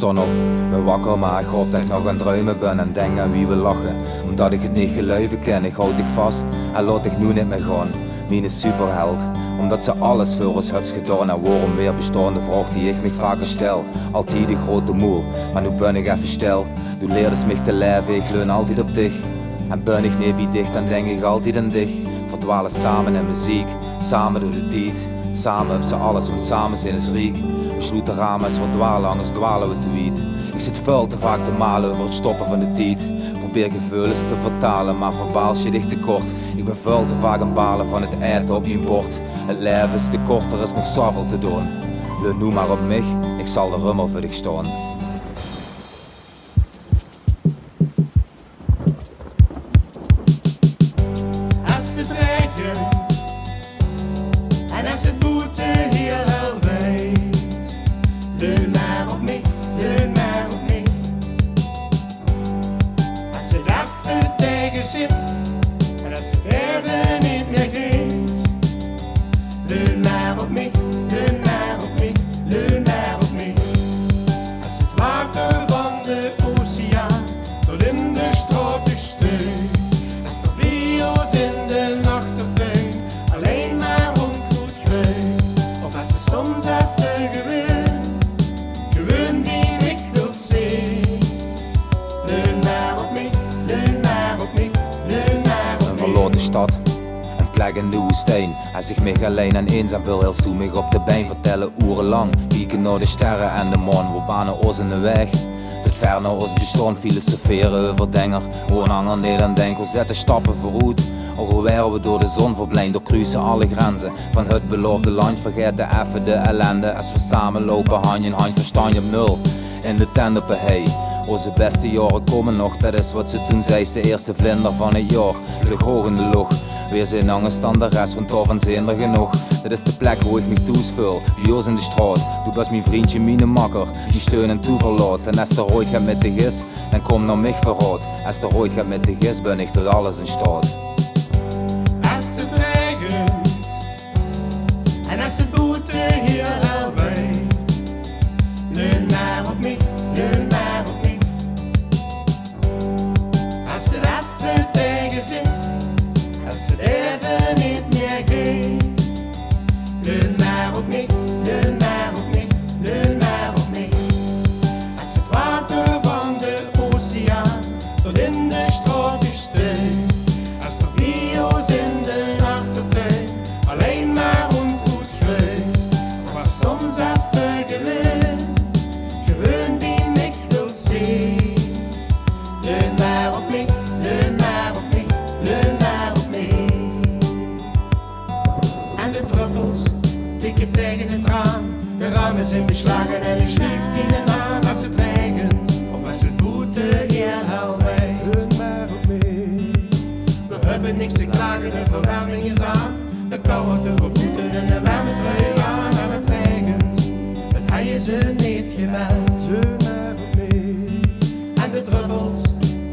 stond op, ben wakker maar ik hoop dat ik nog aan het druimen ben en denk aan wie we lachen. Omdat ik het niet geluiven ken, ik houd dich vast en laat dich nu niet meer gaan. Miene superheld, omdat ze alles voor ons hebt gedaan en waarom weer bestaande vraag die ik me vaker stel. Altijd die grote moel, maar nu ben ik even stil. Du leerde mich te leven, ik leun altijd op dich. En ben ik niet bij dich, dan denk ik altijd aan dich. Verdwalen samen in muziek, samen door de tijd. Samen hebben ze alles, want samen zijn is rijk. We sluiten ramen als we dwalen, anders dwalen we te wiet. Ik zit veel te vaak te malen over het stoppen van de tijd. Probeer gevoelens te vertalen, maar verbaal je dicht tekort. Ik ben veel te vaak aan balen van het eten op je bord. Het leven is te kort, er is nog zoveel te doen. Leun nu maar op mij, ik zal de rummel voor dich staan. Als het regent en als het boete hier al weet, leun maar op mij, leun maar op mij. Als het even tegen zit en als het even niet meer gaat, leun maar op mij, leun maar op mij, leun maar op mij. Als het water van de oceaan tot in de straat steunt, als er bio's in de achtertuin alleen maar onkruid groeit, of als ze soms even gewoon die ik wil zien. Leun maar op mij, leun maar op mij, leun maar op mij. Een verloren stad, een plek in nieuwe steen. Als ik mij alleen en eenzaam wil, heel stoel mij op de been. Vertellen urenlang, kijken naar de sterren en de maan. We banen ons in de weg, tot ver naar ons bestaan. Filosoferen over dingen, gewoon hangen neer en denken. We zetten stappen vooruit, ook al waren we door de zon verblind. Door kruisen alle grenzen van het beloofde land. Vergeten even de ellende, als we samen lopen hand in hand. Verstaan je op nul, in de tent op een hei. Onze beste jaren komen nog, dat is wat ze toen zei. De eerste vlinder van het jaar, vlug hoog in de lucht. Weer zijn angst aan de rest, want daarvan zijn er genoeg. Dat is de plek waar ik me thuis voel, bij ons in de straat. Du bent mijn vriendje, mijn makker, die steun en toeverlaat. En als er ooit gaat met de gis, dan kom naar mij verraad. Als er ooit gaat met de gis, ben ik tot alles in staat. Als het regent en als het boete hier al weet, leun maar op mij, leun maar op mij. Als het even tegen zit, als het even niet meer gaat, leun maar op mij, leun maar op mij, leun maar op mij. Als het water van de oceaan tot in de straat steunt, als er bio's in de achtertuin alleen maar onkruid groeit, of als soms even gewoon die ik wil zien. Leun maar op mij, leun maar op mij, leun maar op mij. En de druppels tikken tegen het raam, de ramen zijn beslagen en ik schreef die de naam. Als het regent of als het boete hier al weet, leun maar op mij. We hebben niks te klagen, de verwarming is aan. De kou houdt de verboeten en de warme trui aan. En het regent, het hij is er niet gemeld. Leun maar op mij. En de druppels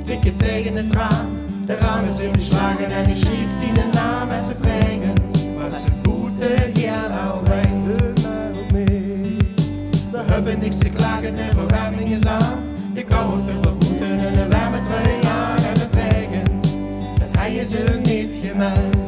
tikken tegen het raam, de ramen zijn beslagen en ik schreef die de naam. Als het regent, was het boete hier al weet, leun maar op mij. We hebben niks te klagen, de verwarming is aan. De kou houdt de verboeten en de warme trui aan. En het regent, het hij is er niet gemeld.